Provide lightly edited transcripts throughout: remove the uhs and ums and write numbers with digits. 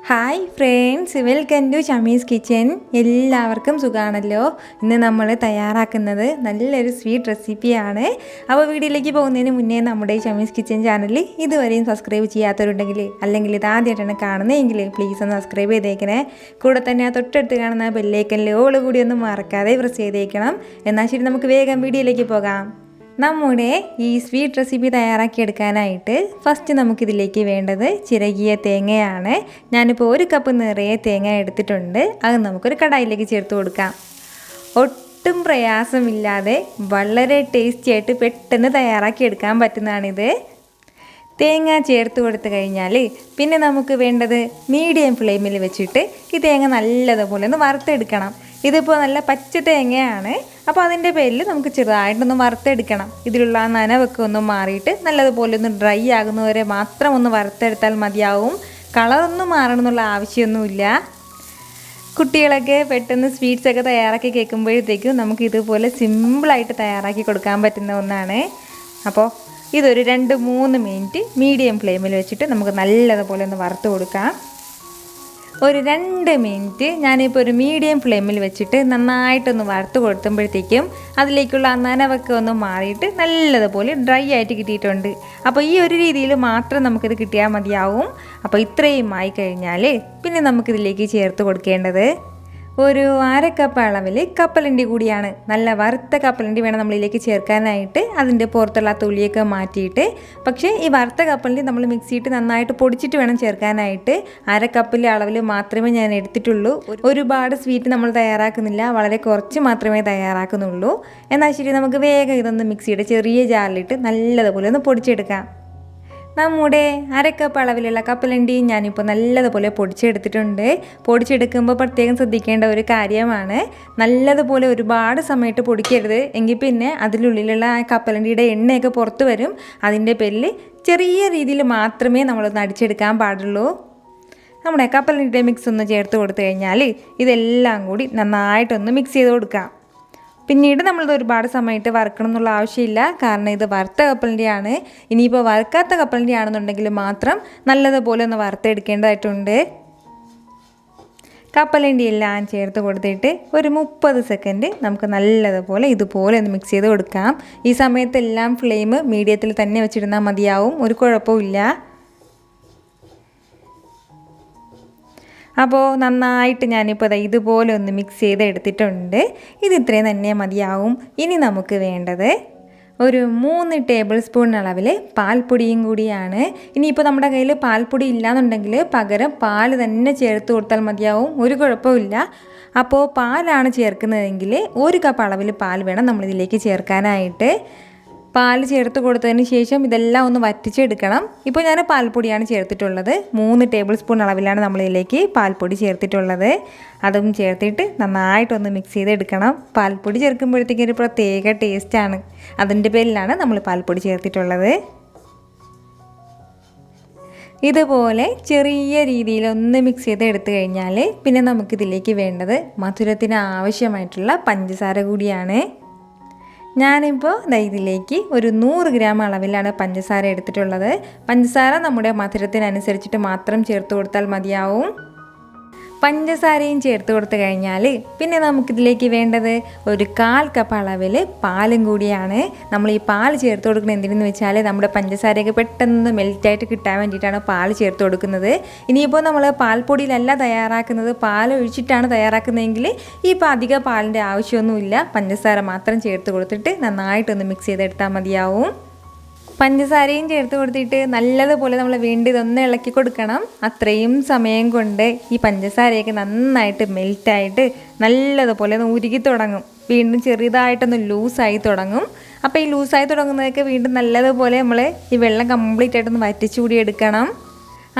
Hi friends, welcome to Shami's kitchen. എല്ലാവർക്കും സുഖമാണല്ലോ. ഇന്ന് നമ്മൾ തയ്യാറാക്കുന്നത് നല്ലൊരു സ്വീറ്റ് റെസിപ്പിയാണ്. അപ്പോൾ വീഡിയോയിലേക്ക് പോകുന്നതിന് മുന്നേ നമ്മുടെ ഷമീസ് കിച്ചൻ ചാനൽ ഇതുവരെയും സബ്സ്ക്രൈബ് ചെയ്യാത്തവരുണ്ടെങ്കിൽ, അല്ലെങ്കിൽ ഇത് ആദ്യമായിട്ടാണ് കാണുന്നതെങ്കിൽ പ്ലീസ് ഒന്ന് സബ്സ്ക്രൈബ് ചെയ്തേക്കണേ. കൂടെ തന്നെ ആ തൊട്ടടുത്ത് കാണുന്ന ബെല്ലൈക്കനിൽ ഓൾ കൂടി ഒന്നും മറക്കാതെ പ്രസ് ചെയ്തേക്കണം. എന്നാൽ ശരി, നമുക്ക് വേഗം വീഡിയോയിലേക്ക് പോകാം. നമ്മുടെ ഈ സ്വീറ്റ് റെസിപ്പി തയ്യാറാക്കിയെടുക്കാനായിട്ട് ഫസ്റ്റ് നമുക്കിതിലേക്ക് വേണ്ടത് ചിരകിയ തേങ്ങയാണ്. ഞാനിപ്പോൾ 1 കപ്പ് നിറയെ തേങ്ങ എടുത്തിട്ടുണ്ട്. അത് നമുക്കൊരു കടായിലേക്ക് ചേർത്ത് കൊടുക്കാം. ഒട്ടും പ്രയാസമില്ലാതെ വളരെ ടേസ്റ്റി ആയിട്ട് പെട്ടെന്ന് തയ്യാറാക്കിയെടുക്കാൻ പറ്റുന്നതാണിത്. തേങ്ങ ചേർത്ത് കൊടുത്തു കഴിഞ്ഞാൽ പിന്നെ നമുക്ക് വേണ്ടത് മീഡിയം ഫ്ലെയിമിൽ വെച്ചിട്ട് ഈ തേങ്ങ നല്ലതുപോലെ ഒന്ന് വറുത്തെടുക്കണം. ഇതിപ്പോൾ നല്ല പച്ച തേങ്ങയാണ്, അപ്പോൾ അതിൻ്റെ പേരിൽ നമുക്ക് ചെറുതായിട്ടൊന്ന് വറുത്തെടുക്കണം. ഇതിലുള്ള നനവൊക്കെ ഒന്ന് മാറിയിട്ട് നല്ലതുപോലെ ഒന്ന് ഡ്രൈ ആകുന്നവരെ മാത്രം ഒന്ന് വറുത്തെടുത്താൽ മതിയാവും. കളറൊന്നും മാറണം എന്നുള്ള ആവശ്യമൊന്നുമില്ല. കുട്ടികളൊക്കെ പെട്ടെന്ന് സ്വീറ്റ്സൊക്കെ തയ്യാറാക്കി കേൾക്കുമ്പോഴത്തേക്കും നമുക്ക് ഇതുപോലെ സിമ്പിളായിട്ട് തയ്യാറാക്കി കൊടുക്കാൻ പറ്റുന്ന ഒന്നാണ്. അപ്പോൾ ഇതൊരു 2-3 മിനിറ്റ് മീഡിയം ഫ്ലെയിമിൽ വെച്ചിട്ട് നമുക്ക് നല്ലതുപോലെ ഒന്ന് വറുത്ത് കൊടുക്കാം. ഒരു 2 മിനിറ്റ് ഞാനിപ്പോൾ ഒരു മീഡിയം ഫ്ലെയിമിൽ വെച്ചിട്ട് നന്നായിട്ടൊന്ന് വറുത്ത് കൊടുക്കുമ്പോഴത്തേക്കും അതിലേക്കുള്ള നനവൊക്കെ ഒന്ന് മാറിയിട്ട് നല്ലതുപോലെ ഡ്രൈ ആയിട്ട് കിട്ടിയിട്ടുണ്ട്. അപ്പോൾ ഈ ഒരു രീതിയിൽ മാത്രം നമുക്കിത് കിട്ടിയാൽ മതിയാവും. അപ്പോൾ ഇത്രയും ആയി കഴിഞ്ഞാൽ പിന്നെ നമുക്കിതിലേക്ക് ചേർത്ത് കൊടുക്കേണ്ടത് ഒരു 1/2 കപ്പ് അളവിൽ കപ്പലണ്ടി കൂടിയാണ്. നല്ല വറുത്ത കപ്പലണ്ടി വേണം നമ്മളിലേക്ക് ചേർക്കാനായിട്ട്. അതിൻ്റെ പുറത്തുള്ള തൊലിയൊക്കെ മാറ്റിയിട്ട്, പക്ഷേ ഈ വറുത്ത കപ്പലണ്ടി നമ്മൾ മിക്സിയിട്ട് നന്നായിട്ട് പൊടിച്ചിട്ട് വേണം ചേർക്കാനായിട്ട്. 1/2 കപ്പിൻ്റെ അളവിൽ മാത്രമേ ഞാൻ എടുത്തിട്ടുള്ളൂ. ഒരുപാട് സ്വീറ്റ് നമ്മൾ തയ്യാറാക്കുന്നില്ല, വളരെ കുറച്ച് മാത്രമേ തയ്യാറാക്കുന്നുള്ളൂ. എന്നാൽ ശരി, നമുക്ക് വേഗം ഇതൊന്ന് മിക്സിയുടെ ചെറിയ ജാറിലിട്ട് നല്ലതുപോലെ ഒന്ന് പൊടിച്ചെടുക്കാം. നമ്മുടെ 1/2 കപ്പ് അളവിലുള്ള കപ്പലണ്ടി ഞാനിപ്പോൾ നല്ലതുപോലെ പൊടിച്ചെടുത്തിട്ടുണ്ട്. പൊടിച്ചെടുക്കുമ്പോൾ പ്രത്യേകം ശ്രദ്ധിക്കേണ്ട ഒരു കാര്യമാണ്, നല്ലതുപോലെ ഒരുപാട് സമയത്ത് പൊടിക്കരുത്. എങ്കിൽ പിന്നെ അതിനുള്ളിലുള്ള കപ്പലണ്ടിയുടെ എണ്ണയൊക്കെ പുറത്ത് വരും. അതിൻ്റെ പേരിൽ ചെറിയ രീതിയിൽ മാത്രമേ നമ്മളൊന്ന് അടിച്ചെടുക്കാൻ പാടുള്ളൂ. നമ്മുടെ കപ്പലണ്ടിയുടെ മിക്സ് ഒന്ന് ചേർത്ത് കൊടുത്തു കഴിഞ്ഞാൽ ഇതെല്ലാം കൂടി നന്നായിട്ടൊന്ന് മിക്സ് ചെയ്ത് കൊടുക്കാം. പിന്നീട് നമ്മളിത് ഒരുപാട് സമയത്ത് വറുക്കണം എന്നുള്ള ആവശ്യമില്ല, കാരണം ഇത് വറുത്ത കപ്പലണ്ടിയാണ്. ഇനിയിപ്പോൾ വറുക്കാത്ത കപ്പലണ്ടി ആണെന്നുണ്ടെങ്കിൽ മാത്രം നല്ലതുപോലെ ഒന്ന് വറുത്തെടുക്കേണ്ടതായിട്ടുണ്ട്. കപ്പലണ്ടി എല്ലാം ചേർത്ത് കൊടുത്തിട്ട് ഒരു 30 സെക്കൻഡ് നമുക്ക് നല്ലതുപോലെ ഇതുപോലെ ഒന്ന് മിക്സ് ചെയ്ത് കൊടുക്കാം. ഈ സമയത്തെല്ലാം ഫ്ലെയിം മീഡിയത്തിൽ തന്നെ വെച്ചിരുന്നാൽ മതിയാവും, ഒരു കുഴപ്പമില്ല. അപ്പോൾ നന്നായിട്ട് ഞാനിപ്പോൾ ഇതുപോലെ ഒന്ന് മിക്സ് ചെയ്ത് എടുത്തിട്ടുണ്ട്. ഇത് ഇത്രയും തന്നെ മതിയാവും. ഇനി നമുക്ക് വേണ്ടത് ഒരു 3 ടേബിൾ സ്പൂൺ അളവിൽ പാൽപ്പൊടിയും കൂടിയാണ്. ഇനിയിപ്പോൾ നമ്മുടെ കയ്യിൽ പാൽപ്പൊടി ഇല്ലയെന്നുണ്ടെങ്കിൽ പകരം പാൽ തന്നെ ചേർത്ത് കൊടുത്താൽ മതിയാവും, ഒരു കുഴപ്പമില്ല. അപ്പോൾ പാലാണ് ചേർക്കുന്നതെങ്കിൽ 1 കപ്പ് അളവിൽ പാൽ വേണം നമ്മളിതിലേക്ക് ചേർക്കാനായിട്ട്. പാൽ ചേർത്ത് കൊടുത്തതിന് ശേഷം ഇതെല്ലാം ഒന്ന് വറ്റിച്ചെടുക്കണം. ഇപ്പോൾ ഞാൻ പാൽപ്പൊടിയാണ് ചേർത്തിട്ടുള്ളത്. 3 ടേബിൾ സ്പൂൺ അളവിലാണ് നമ്മളിതിലേക്ക് പാൽപ്പൊടി ചേർത്തിട്ടുള്ളത്. അതും ചേർത്തിട്ട് നന്നായിട്ടൊന്ന് മിക്സ് ചെയ്തെടുക്കണം. പാൽപ്പൊടി ചേർക്കുമ്പോഴത്തേക്കും ഒരു പ്രത്യേക ടേസ്റ്റാണ്, അതിൻ്റെ പേരിലാണ് നമ്മൾ പാൽപ്പൊടി ചേർത്തിട്ടുള്ളത്. ഇതുപോലെ ചെറിയ രീതിയിലൊന്ന് മിക്സ് ചെയ്ത് എടുത്തു കഴിഞ്ഞാൽ പിന്നെ നമുക്കിതിലേക്ക് വേണ്ടത് മധുരത്തിന് ആവശ്യമായിട്ടുള്ള പഞ്ചസാര കൂടിയാണ്. ഞാനിപ്പോൾ ഇതിലേക്ക് ഒരു 100 ഗ്രാം അളവിലാണ് പഞ്ചസാര എടുത്തിട്ടുള്ളത്. പഞ്ചസാര നമ്മുടെ മധുരത്തിനനുസരിച്ചിട്ട് മാത്രം ചേർത്ത് കൊടുത്താൽ മതിയാവും. പഞ്ചസാരയും ചേർത്ത് കൊടുത്തു കഴിഞ്ഞാൽ പിന്നെ നമുക്കിതിലേക്ക് വേണ്ടത് ഒരു 1/4 കപ്പ് അളവിൽ പാലും കൂടിയാണ്. നമ്മൾ ഈ പാൽ ചേർത്ത് കൊടുക്കുന്നത് എന്തിനെന്ന് വെച്ചാൽ നമ്മുടെ പഞ്ചസാരയൊക്കെ പെട്ടെന്ന് മെൽറ്റായിട്ട് കിട്ടാൻ വേണ്ടിയിട്ടാണ് പാൽ ചേർത്ത് കൊടുക്കുന്നത്. ഇനിയിപ്പോൾ നമ്മൾ പാൽപ്പൊടിയിലല്ല തയ്യാറാക്കുന്നത്, പാൽ ഒഴിച്ചിട്ടാണ് തയ്യാറാക്കുന്നതെങ്കിൽ ഇപ്പോൾ അധികം പാലിൻ്റെ ആവശ്യമൊന്നുമില്ല. പഞ്ചസാര മാത്രം ചേർത്ത് കൊടുത്തിട്ട് നന്നായിട്ടൊന്ന് മിക്സ് ചെയ്തെടുത്താൽ മതിയാവും. പഞ്ചസാരയും ചേർത്ത് കൊടുത്തിട്ട് നല്ലതുപോലെ നമ്മൾ വീണ്ടും ഇതൊന്ന് ഇളക്കി കൊടുക്കണം. അത്രയും സമയം കൊണ്ട് ഈ പഞ്ചസാരയൊക്കെ നന്നായിട്ട് മെൽറ്റായിട്ട് നല്ലതുപോലെ ഒന്ന് ഉരുകി തുടങ്ങും. വീണ്ടും ചെറുതായിട്ടൊന്ന് ലൂസായി തുടങ്ങും. അപ്പോൾ ഈ ലൂസായി തുടങ്ങുന്നതൊക്കെ വീണ്ടും നല്ലതുപോലെ നമ്മൾ ഈ വെള്ളം കംപ്ലീറ്റ് ആയിട്ടൊന്ന് വറ്റിച്ചുകൂടി എടുക്കണം.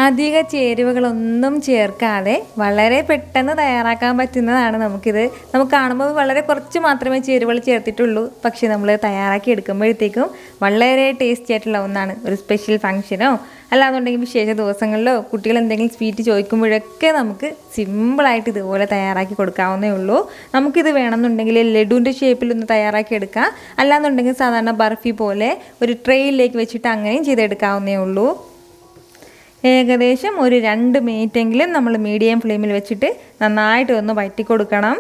അധിക ചേരുവകളൊന്നും ചേർക്കാതെ വളരെ പെട്ടെന്ന് തയ്യാറാക്കാൻ പറ്റുന്നതാണ് നമുക്കിത്. നമുക്ക് കാണുമ്പോൾ വളരെ കുറച്ച് മാത്രമേ ചേരുവകൾ ചേർത്തിട്ടുള്ളൂ, പക്ഷേ നമ്മൾ തയ്യാറാക്കി എടുക്കുമ്പോഴത്തേക്കും വളരെ ടേസ്റ്റി ആയിട്ടുള്ള ഒന്നാണ്. ഒരു സ്പെഷ്യൽ ഫംഗ്ഷനോ അല്ലാന്നുണ്ടെങ്കിൽ വിശേഷ ദിവസങ്ങളിലോ കുട്ടികൾ എന്തെങ്കിലും സ്വീറ്റ് ചോദിക്കുമ്പോഴൊക്കെ നമുക്ക് സിമ്പിളായിട്ട് ഇതുപോലെ തയ്യാറാക്കി കൊടുക്കാവുന്നേ ഉള്ളൂ. നമുക്കിത് വേണമെന്നുണ്ടെങ്കിൽ ലഡുവിൻ്റെ ഷേപ്പിലൊന്ന് തയ്യാറാക്കി എടുക്കാം, അല്ലാന്നുണ്ടെങ്കിൽ സാധാരണ ബർഫി പോലെ ഒരു ട്രേയിലേക്ക് വെച്ചിട്ട് അങ്ങനെയും ചെയ്തെടുക്കാവുന്നേ ഉള്ളൂ. ഏകദേശം ഒരു 2 മിനിറ്റെങ്കിലും നമ്മൾ മീഡിയം ഫ്ലെയിമിൽ വെച്ചിട്ട് നന്നായിട്ട് ഒന്ന് വഴറ്റി കൊടുക്കണം.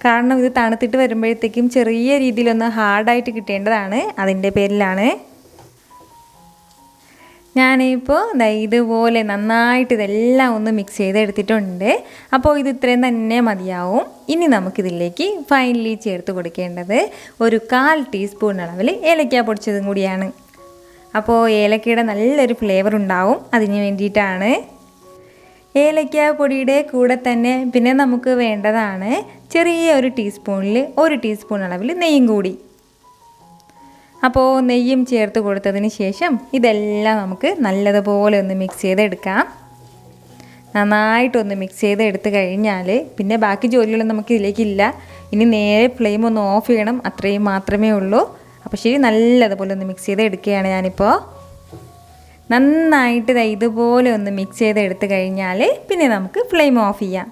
കാരണം ഇത് തണുത്തിട്ട് വരുമ്പോഴത്തേക്കും ചെറിയ രീതിയിലൊന്ന് ഹാർഡായിട്ട് കിട്ടേണ്ടതാണ്, അതിൻ്റെ പേരിലാണ്. ഞാനിപ്പോൾ ഇതുപോലെ നന്നായിട്ട് ഇതെല്ലാം ഒന്ന് മിക്സ് ചെയ്തെടുത്തിട്ടുണ്ട്. അപ്പോൾ ഇത് ഇത്രയും തന്നെ മതിയാവും. ഇനി നമുക്കിതിലേക്ക് ഫൈനലി ചേർത്ത് കൊടുക്കേണ്ടത് ഒരു 1/4 ടീസ്പൂൺ അളവിൽ ഏലക്ക പൊടിച്ചതും കൂടിയാണ്. അപ്പോൾ ഏലക്കയുടെ നല്ലൊരു ഫ്ലേവർ ഉണ്ടാവും, അതിന് വേണ്ടിയിട്ടാണ്. ഏലക്ക പൊടിയുടെ കൂടെ തന്നെ പിന്നെ നമുക്ക് വേണ്ടതാണ് ചെറിയ ഒരു ടീസ്പൂണിൽ 1 ടീസ്പൂൺ അളവിൽ നെയ്യും കൂടി. അപ്പോൾ നെയ്യും ചേർത്ത് കൊടുത്തതിന് ശേഷം ഇതെല്ലാം നമുക്ക് നല്ലതുപോലെ ഒന്ന് മിക്സ് ചെയ്തെടുക്കാം. നന്നായിട്ടൊന്ന് മിക്സ് ചെയ്തെടുത്ത് കഴിഞ്ഞാൽ പിന്നെ ബാക്കി ജോലികളൊന്നും നമുക്ക് ഇതിലേക്കില്ല. ഇനി നേരെ ഫ്ലെയിം ഒന്ന് ഓഫ് ചെയ്യണം, അത്രയും മാത്രമേ ഉള്ളൂ. അപ്പോൾ ശരി, നല്ലതുപോലെ ഒന്ന് മിക്സ് ചെയ്തെടുക്കുകയാണ് ഞാനിപ്പോൾ. നന്നായിട്ട് ഇതുപോലെ ഒന്ന് മിക്സ് ചെയ്തെടുത്ത് കഴിഞ്ഞാൽ പിന്നെ നമുക്ക് ഫ്ലെയിം ഓഫ് ചെയ്യാം.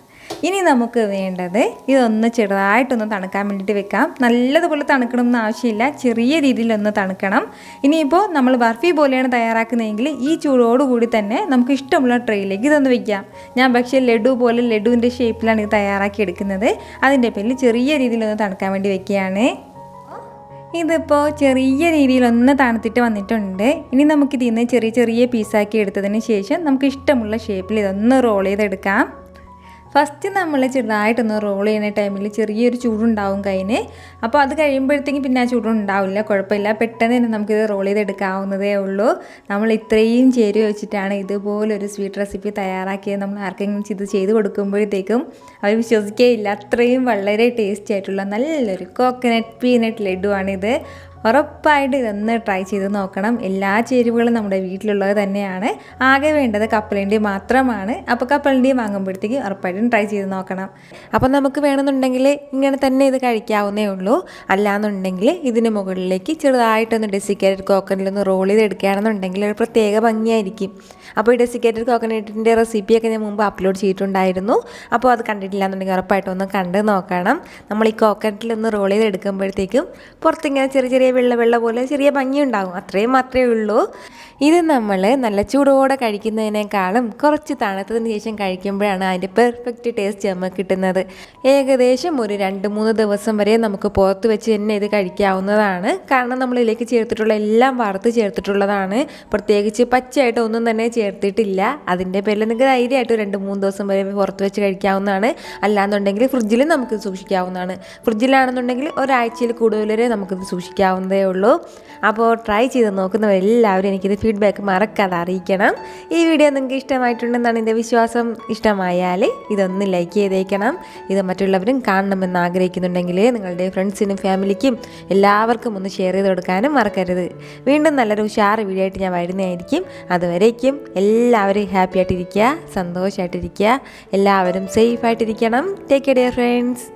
ഇനി നമുക്ക് വേണ്ടത് ഇതൊന്ന് ചെറുതായിട്ടൊന്ന് തണുക്കാൻ വേണ്ടിയിട്ട് വെക്കാം. നല്ലതുപോലെ തണുക്കണമെന്ന് ആവശ്യമില്ല, ചെറിയ രീതിയിലൊന്ന് തണുക്കണം. ഇനിയിപ്പോൾ നമ്മൾ ബർഫി പോലെയാണ് തയ്യാറാക്കുന്നതെങ്കിൽ ഈ ചൂടോടുകൂടി തന്നെ നമുക്ക് ഇഷ്ടമുള്ള ട്രേയിലേക്ക് ഇതൊന്ന് വെക്കാം. ഞാൻ പക്ഷേ ലഡു പോലെ ലഡുവിൻ്റെ ഷേപ്പിലാണ് ഇത് തയ്യാറാക്കി എടുക്കുന്നത്. അതിൻ്റെ പേരിൽ ചെറിയ രീതിയിലൊന്ന് തണുക്കാൻ വേണ്ടി വെക്കുകയാണ്. ഇതിപ്പോൾ ചെറിയ രീതിയിലൊന്ന് തണുത്തിട്ട് വന്നിട്ടുണ്ട്. ഇനി നമുക്കിതിൽ നിന്ന് ചെറിയ ചെറിയ പീസാക്കി എടുത്തതിന് ശേഷം നമുക്ക് ഇഷ്ടമുള്ള ഷേപ്പിൽ ഇതൊന്ന് റോൾ ചെയ്തെടുക്കാം. ഫസ്റ്റ് നമ്മൾ ചെറുതായിട്ടൊന്ന് റോൾ ചെയ്യുന്ന ടൈമിൽ ചെറിയൊരു ചൂടുണ്ടാവും കയ്യിന്. അപ്പോൾ അത് കഴിയുമ്പോഴത്തേക്കും പിന്നെ ആ ചൂടുണ്ടാവില്ല, കുഴപ്പമില്ല. പെട്ടെന്ന് തന്നെ നമുക്കിത് റോൾ ചെയ്തെടുക്കാവുന്നതേ ഉള്ളൂ. നമ്മൾ ഇത്രയും ചേരുവ വെച്ചിട്ടാണ് ഇതുപോലൊരു സ്വീറ്റ് റെസിപ്പി തയ്യാറാക്കിയത്. നമ്മൾ ആർക്കെങ്കിലും ഇത് ചെയ്ത് കൊടുക്കുമ്പോഴത്തേക്കും അവർ വിശ്വസിക്കുകയില്ല. അത്രയും വളരെ ടേസ്റ്റി ആയിട്ടുള്ള നല്ലൊരു കോക്കനട്ട് പീനട്ട് ലഡുവാണിത്. ഉറപ്പായിട്ട് ഇതൊന്ന് ട്രൈ ചെയ്ത് നോക്കണം. എല്ലാ ചേരുവകളും നമ്മുടെ വീട്ടിലുള്ളത് തന്നെയാണ്. ആകെ വേണ്ടത് കപ്പലണ്ടി മാത്രമാണ്. അപ്പോൾ കപ്പലണ്ടി വാങ്ങുമ്പോഴത്തേക്ക് ഉറപ്പായിട്ടും ട്രൈ ചെയ്ത് നോക്കണം. അപ്പോൾ നമുക്ക് വേണമെന്നുണ്ടെങ്കിൽ ഇങ്ങനെ തന്നെ ഇത് കഴിക്കാവുന്നേ ഉള്ളൂ. അല്ലാന്നുണ്ടെങ്കിൽ ഇതിന് മുകളിലേക്ക് ചെറുതായിട്ടൊന്ന് ഡെസിക്കേറ്റഡ് കോക്കനട്ടിലൊന്ന് റോൾ ചെയ്തെടുക്കുകയാണെന്നുണ്ടെങ്കിൽ ഒരു പ്രത്യേക ഭംഗിയായിരിക്കും. അപ്പോൾ ഈ ഡെസിക്കേറ്റഡ് കോക്കനട്ടിൻ്റെ റെസിപ്പിയൊക്കെ ഞാൻ മുമ്പ് അപ്ലോഡ് ചെയ്തിട്ടുണ്ടായിരുന്നു. അപ്പോൾ അത് കണ്ടിട്ടില്ല എന്നുണ്ടെങ്കിൽ ഉറപ്പായിട്ടും ഒന്ന് കണ്ട് നോക്കണം. നമ്മൾ ഈ കോക്കനട്ടിലൊന്ന് റോൾ ചെയ്തെടുക്കുമ്പോഴത്തേക്കും പുറത്തിങ്ങനെ ചെറിയ ചെറിയ വെള്ള പോലെ ചെറിയ ഭംഗി ഉണ്ടാകും, അത്രയും മാത്രമേ ഉള്ളൂ. ഇത് നമ്മൾ നല്ല ചൂടോടെ കഴിക്കുന്നതിനേക്കാളും കുറച്ച് തണുത്തതിന് ശേഷം കഴിക്കുമ്പോഴാണ് അതിൻ്റെ പെർഫെക്റ്റ് ടേസ്റ്റ് നമുക്ക് കിട്ടുന്നത്. ഏകദേശം ഒരു 2-3 ദിവസം വരെ നമുക്ക് പുറത്ത് വെച്ച് തന്നെ ഇത് കഴിക്കാവുന്നതാണ്. കാരണം നമ്മൾ ഇതിലേക്ക് ചേർത്തിട്ടുള്ള എല്ലാം വറുത്ത് ചേർത്തിട്ടുള്ളതാണ്. പ്രത്യേകിച്ച് പച്ചയായിട്ട് ഒന്നും തന്നെ ചേർത്തിട്ടില്ല. അതിൻ്റെ പേരിൽ നിങ്ങൾക്ക് ധൈര്യമായിട്ട് 2-3 ദിവസം വരെ പുറത്ത് വെച്ച് കഴിക്കാവുന്നതാണ്. അല്ലാന്നുണ്ടെങ്കിൽ ഫ്രിഡ്ജിൽ നമുക്ക് സൂക്ഷിക്കാവുന്നതാണ്. ഫ്രിഡ്ജിലാണെന്നുണ്ടെങ്കിൽ ഒരാഴ്ചയിൽ കൂടുതൽ വരെ നമുക്കിത് സൂക്ഷിക്കാവുന്നതേ ഉള്ളൂ. അപ്പോൾ ട്രൈ ചെയ്ത് നോക്കുന്നവരെല്ലാവരും എനിക്കിത് ഫീഡ്ബാക്ക് മറക്കാതെ അറിയിക്കണം. ഈ വീഡിയോ നിങ്ങൾക്ക് ഇഷ്ടമായിട്ടുണ്ടെന്നാണ് എൻ്റെ വിശ്വാസം. ഇഷ്ടമായാൽ ഇതൊന്ന് ലൈക്ക് ചെയ്തേക്കണം. ഇത് മറ്റുള്ളവരും കാണണമെന്ന് ആഗ്രഹിക്കുന്നുണ്ടെങ്കിൽ നിങ്ങളുടെ ഫ്രണ്ട്സിനും ഫാമിലിക്കും എല്ലാവർക്കും ഒന്ന് ഷെയർ ചെയ്ത് കൊടുക്കാനും മറക്കരുത്. വീണ്ടും നല്ലൊരു ഉഷാറ് വീഡിയോ ആയിട്ട് ഞാൻ വരുന്നതായിരിക്കും. അതുവരേക്കും എല്ലാവരും ഹാപ്പി ആയിട്ടിരിക്കുക, സന്തോഷമായിട്ടിരിക്കുക, എല്ലാവരും സേഫ് ആയിട്ടിരിക്കണം. Take care dear friends.